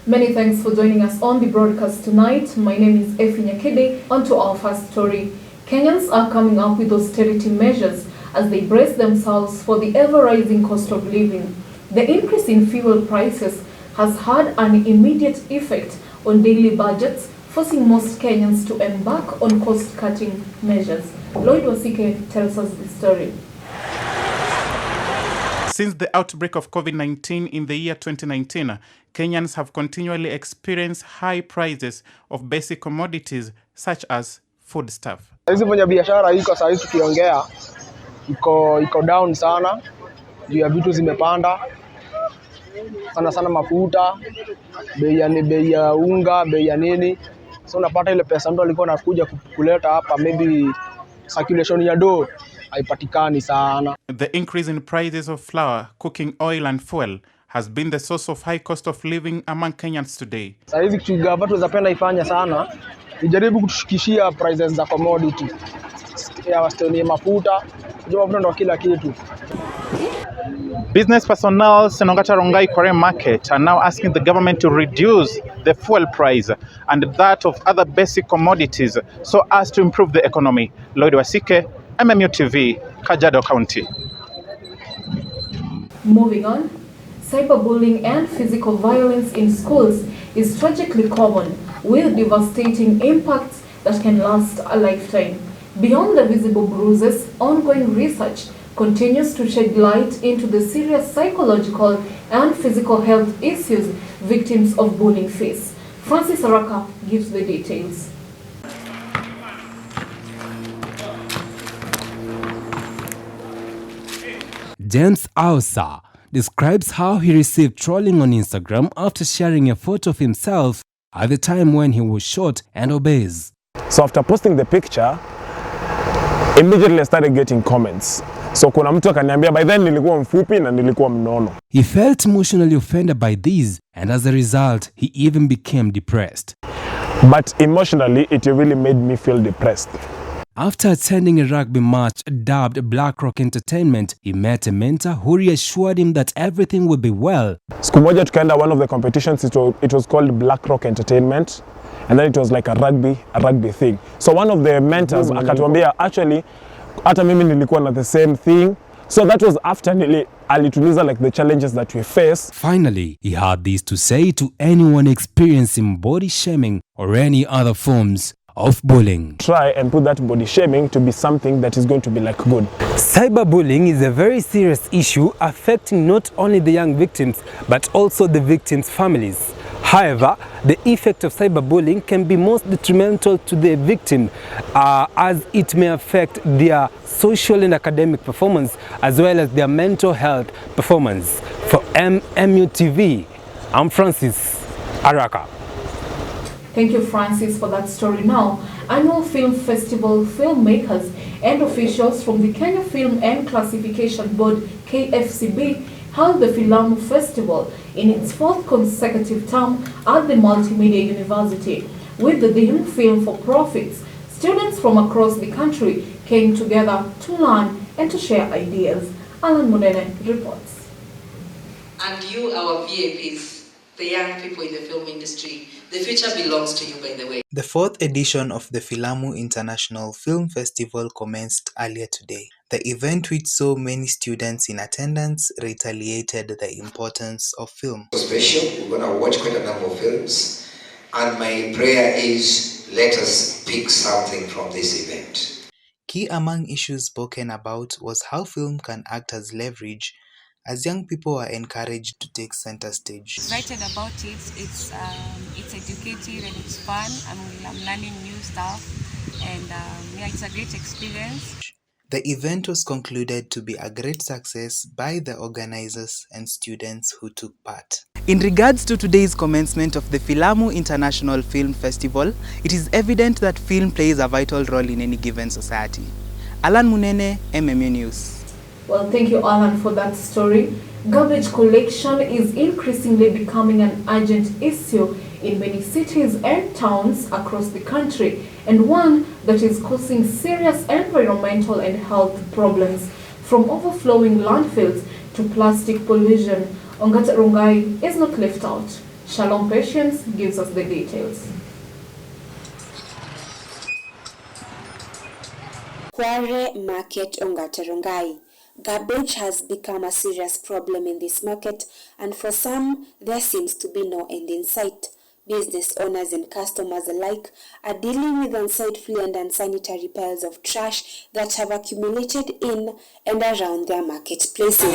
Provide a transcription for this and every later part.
Many thanks for joining us on the broadcast tonight. My name is Efi Nyakede. On to our first story. Kenyans are coming up with austerity measures as they brace themselves for the ever-rising cost of living. The increase in fuel prices has had an immediate effect on daily budgets, forcing most Kenyans to embark on cost-cutting measures. Lloyd Wasike tells us the story. Since the outbreak of COVID-19 in the year 2019, Kenyans have continually experienced high prices of basic commodities such as foodstuff. Hizi mwenye biashara iko saa hizi tukiongea iko down sana juu ya vitu zimepanda sana mafuta, bei ya unga, bei ya nini. So unapata ile pesa mtu alikuwa anakuja kuleta hapa, maybe circulation ya dough haipatikani sana. The increase in prices of flour, cooking oil and fuel has been the source of high cost of living among Kenyans today. Saa hizi gavana tunapenda ifanya sana, ijaribu kutushikishia prices za commodity. Ya wastani mafuta, ndio ndo kila kitu. Business personnel Senongata Rongai Kore Market are now asking the government to reduce the fuel price and that of other basic commodities so as to improve the economy. Lloyd Wasike, MMU TV, Kajiado County. Moving on, cyberbullying and physical violence in schools is tragically common, with devastating impacts that can last a lifetime. Beyond the visible bruises, ongoing research continues to shed light into the serious psychological and physical health issues victims of bullying face. Francis Araka gives the details. James Ausa describes how he received trolling on Instagram after sharing a photo of himself at the time when he was short and obese. So after posting the picture, immediately I started getting comments. So kuna mtu akaniambia by then nilikuwa mfupi na nilikuwa mnono. He felt emotionally offended by these, and as a result, he even became depressed. But emotionally, it really made me feel depressed. After attending a rugby match dubbed Black Rock Entertainment, he met a mentor who reassured him that everything would be well. Siku moja tukaenda one of the competitions, it was called Black Rock Entertainment, and then it was like a rugby thing. So one of the mentors akatuambia actually hata mimi nilikuwa na the same thing. So that was after alituliza like the challenges that we face. Finally, he had this to say to anyone experiencing body shaming or any other forms of bullying. Try and put that body shaming to be something that is going to be like good. Cyberbullying is a very serious issue affecting not only the young victims but also the victims' families. However, the effect of cyberbullying can be most detrimental to the victim as it may affect their social and academic performance as well as their mental health performance. For MMU TV, I'm Francis Araka. Thank you, Francis, for that story. Now, annual film festival filmmakers and officials from the Kenya Film and Classification Board, KFCB, held the Filamu Festival in its fourth consecutive term at the Multimedia University. With the theme Film for Profits, students from across the country came together to learn and to share ideas. Alan Munene reports. And you, our VIPs, the young people in the film industry, the future belongs to you, by the way. The fourth edition of the Filamu International Film Festival commenced earlier today. The event, which saw many students in attendance, retaliated the importance of film. Special, we're going to watch quite a number of films, and my prayer is let us pick something from this event. Key among issues spoken about was how film can act as leverage, as young people are encouraged to take center stage. Excited about it. It's educative and it's fun. I'm learning new stuff, and yeah, it's a great experience. The event was concluded to be a great success by the organizers and students who took part. In regards to today's commencement of the Filamu International Film Festival, it is evident that film plays a vital role in any given society. Alan Munene, MMU News. Well, thank you, Alan, for that story. Garbage collection is increasingly becoming an urgent issue in many cities and towns across the country, and one that is causing serious environmental and health problems, from overflowing landfills to plastic pollution. Ongata Rongai is not left out. Shalom Patience gives us the details. Kware Market Ongaterongai. Garbage has become a serious problem in this market, and for some, there seems to be no end in sight. Business owners and customers alike are dealing with unsightly and unsanitary piles of trash that have accumulated in and around their marketplaces.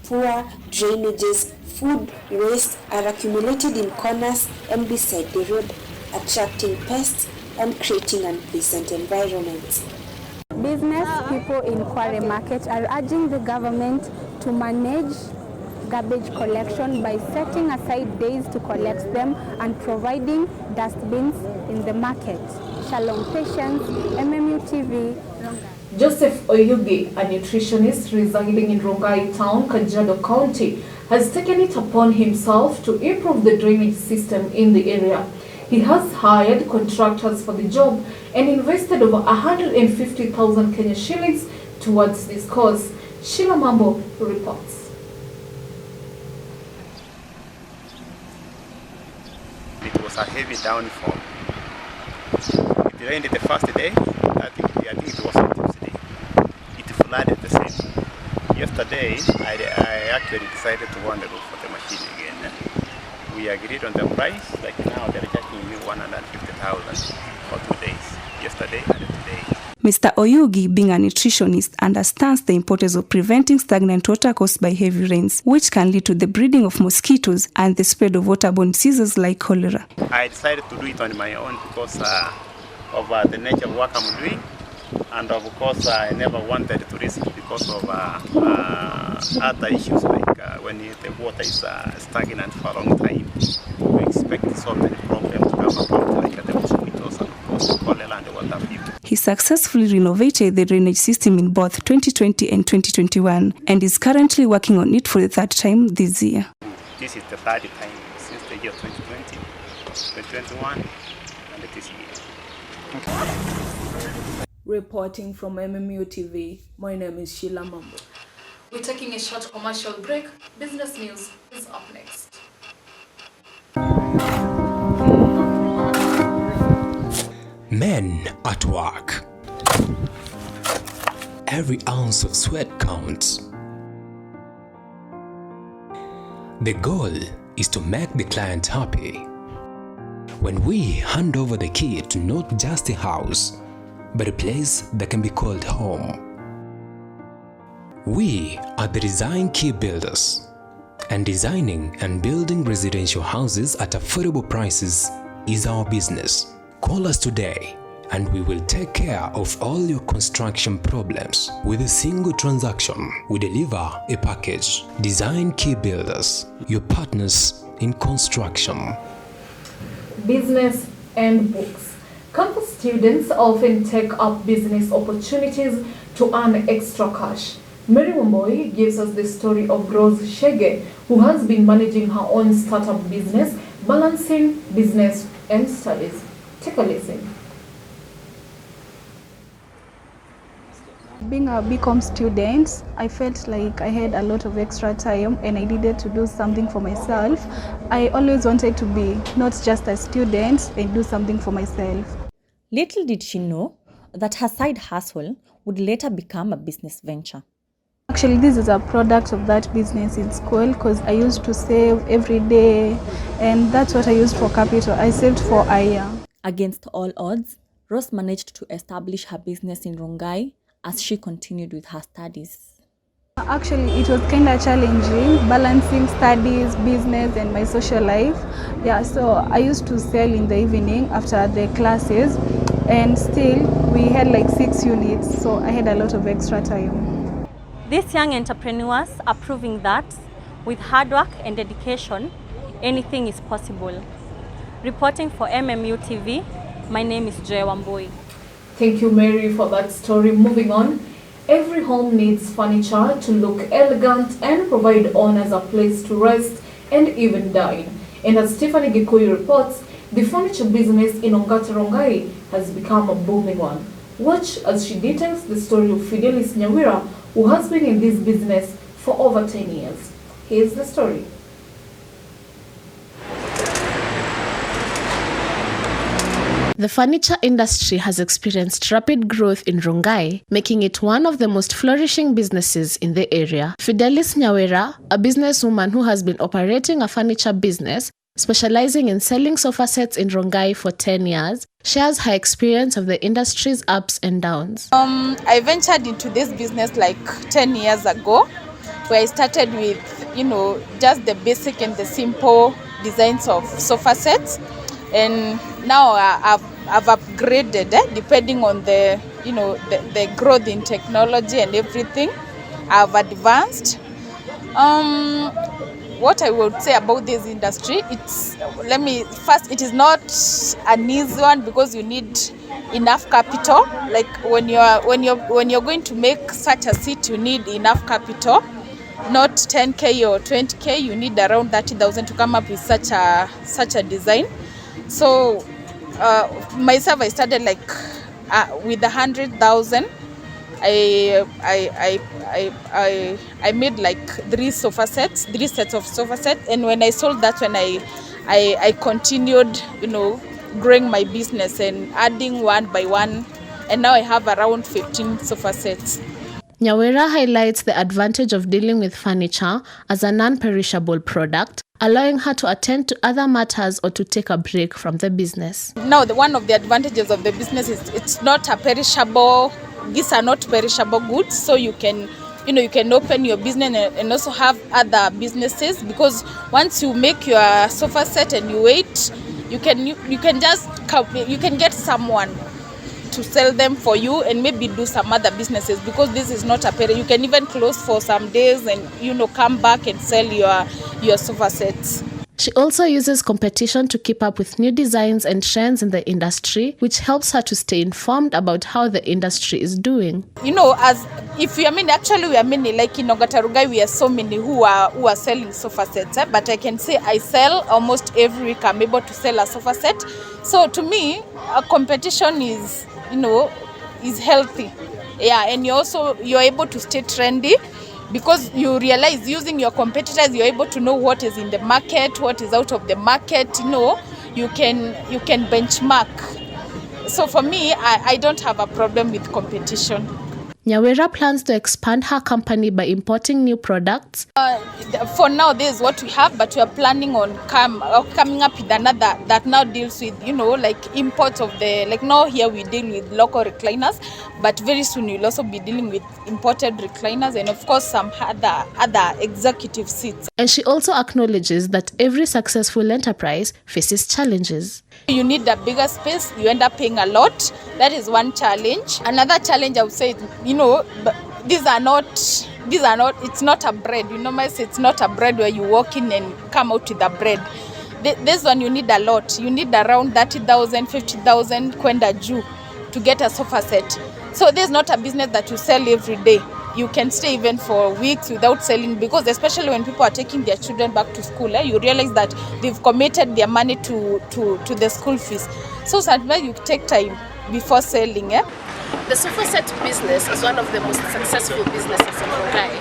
Poor drainages, food waste are accumulated in corners and beside the road, attracting pests and creating unpleasant environments. Business people in Kware Market are urging the government to manage garbage collection by setting aside days to collect them and providing dustbins in the market. Shalom Patience, MMU TV, Rongai. Joseph Oyugi, a nutritionist residing in Rongai Town, Kajiado County, has taken it upon himself to improve the drainage system in the area. He has hired contractors for the job and invested over 150,000 Kenya shillings towards this cause. Sheila Mambo reports. It was a heavy downfall. It rained the first day. I think it was a Tuesday. It flooded the same. Yesterday, I actually decided to wander for the machine again. We agreed on the price. Like now, they're charging me 150,000 for 2 days. Yesterday and today. Mr. Oyugi, being a nutritionist, understands the importance of preventing stagnant water caused by heavy rains, which can lead to the breeding of mosquitoes and the spread of waterborne diseases like cholera. I decided to do it on my own because of the nature of work I'm doing, and of course I never wanted to risk because of other issues like when the water is stagnant for a long time. We expect so many problems to come about, like the mosquitoes and of course the cholera and the water fever. He successfully renovated the drainage system in both 2020 and 2021 and is currently working on it for the third time this year. This is the third time since the year 2020, 2021 and this year. Reporting from MMU TV, my name is Sheila Mambo. We're taking a short commercial break. Business news is up next. Men at work. Every ounce of sweat counts. The goal is to make the client happy. When we hand over the key to not just a house, but a place that can be called home. We are the design key builders, and designing and building residential houses at affordable prices is our business. Call us today and we will take care of all your construction problems. With a single transaction, we deliver a package. Design Key Builders, your partners in construction. Business and books. Campus students often take up business opportunities to earn extra cash. Mary Wamboi gives us the story of Rose Shege, who has been managing her own startup business, balancing business and studies. Take a listen. Being a BCom student, I felt like I had a lot of extra time and I needed to do something for myself. I always wanted to be not just a student and do something for myself. Little did she know that her side hustle would later become a business venture. Actually, this is a product of that business in school because I used to save every day and that's what I used for capital. I saved for a year. Against all odds, Rose managed to establish her business in Rongai as she continued with her studies. Actually, it was kind of challenging, balancing studies, business, and my social life. Yeah, so I used to sell in the evening after the classes, and still we had like 6 units, so I had a lot of extra time. These young entrepreneurs are proving that with hard work and dedication, anything is possible. Reporting for MMU TV, my name is Joy Wamboi. Thank you, Mary, for that story. Moving on, every home needs furniture to look elegant and provide owners a place to rest and even dine. And as Stephanie Gikuyu reports, the furniture business in Ongata Rongai has become a booming one. Watch as she details the story of Fidelis Nyawira, who has been in this business for over 10 years. Here's the story. The furniture industry has experienced rapid growth in Rongai, making it one of the most flourishing businesses in the area. Fidelis Nyawira, a businesswoman who has been operating a furniture business specializing in selling sofa sets in Rongai for 10 years, shares her experience of the industry's ups and downs. I ventured into this business like 10 years ago, where I started with, just the basic and the simple designs of sofa sets. And now I've upgraded, depending on the growth in technology and everything. I've advanced. What I would say about this industry, it is not an easy one because you need enough capital. Like when you're going to make such a seat, you need enough capital. Not 10K or 20K, you need around 30,000 to come up with such a design. So myself, I started with 100,000. I made like three sets of sofa sets, and when I sold that, when I continued, growing my business and adding one by one, and now I have around 15 sofa sets. Nyawira highlights the advantage of dealing with furniture as a non-perishable product, allowing her to attend to other matters or to take a break from the business. Now, one of the advantages of the business is it's not a perishable. These are not perishable goods, so you can open your business and also have other businesses, because once you make your sofa set and you wait, you can get someone to sell them for you and maybe do some other businesses, because this is not a you can even close for some days and come back and sell your sofa sets. She also uses competition to keep up with new designs and trends in the industry, which helps her to stay informed about how the industry is doing. Actually we are many, like in Ongata Rongai, we are so many who are selling sofa sets, but I can say I sell almost every week. I'm able to sell a sofa set. So to me, a competition is healthy. Yeah, and you're able to stay trendy, because you realize using your competitors, you're able to know what is in the market, what is out of the market. You can benchmark. So for me, I don't have a problem with competition. Nyawira plans to expand her company by importing new products. For now, this is what we have, but we are planning on coming up with another that now deals with, imports of now here we deal with local recliners, but very soon we'll also be dealing with imported recliners and of course some other executive seats. And she also acknowledges that every successful enterprise faces challenges. You need a bigger space, you end up paying a lot. That is one challenge. Another challenge I would say, it's not a bread. It's not a bread where you walk in and come out with a bread. This one you need a lot. You need around 30,000, 50,000 kwenda juu to get a sofa set. So there's not a business that you sell every day. You can stay even for weeks without selling, because especially when people are taking their children back to school, you realize that they've committed their money to the school fees. So sometimes you take time before selling. The sofa set business is one of the most successful businesses in Rongai.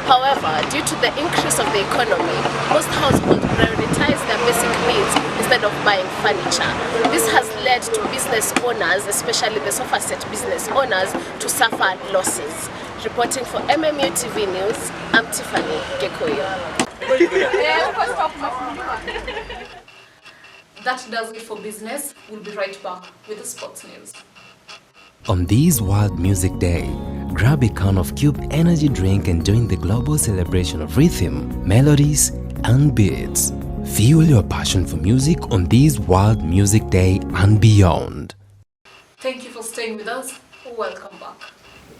However, due to the increase of the economy, most households prioritize their basic needs instead of buying furniture. This has led to business owners, especially the sofa set business owners, to suffer losses. Reporting for MMU TV News, I'm Tiffany Gikuyu. That does it for business. We'll be right back with the sports news. On this World Music Day, grab a can of Cube energy drink and join the global celebration of rhythm, melodies, and beats. Fuel your passion for music on this World Music Day and beyond. Thank you for staying with us. Welcome back.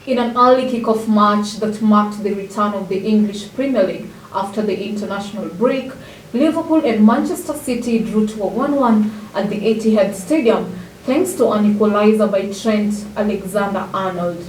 In an early kick-off match that marked the return of the English Premier League after the international break, Liverpool and Manchester City drew to a 1-1 at the Etihad Stadium, thanks to an equalizer by Trent Alexander-Arnold.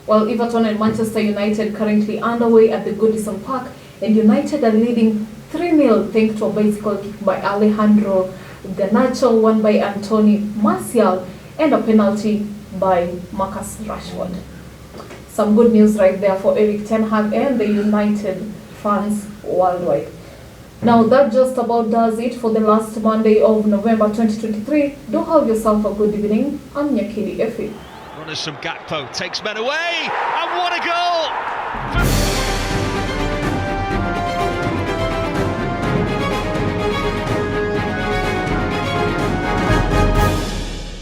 While Everton and Manchester United currently underway at the Goodison Park, and United are leading 3-0 thanks to a bicycle kick by Alejandro Garnacho, one by Anthony Martial, and a penalty by Marcus Rashford. Some good news right there for Erik ten Hag and the United fans worldwide. Now that just about does it for the last Monday of November 2023. Do have yourself a good evening. I'm Nyakidi Efi. Runners from Gakpo, takes men away, and what a goal!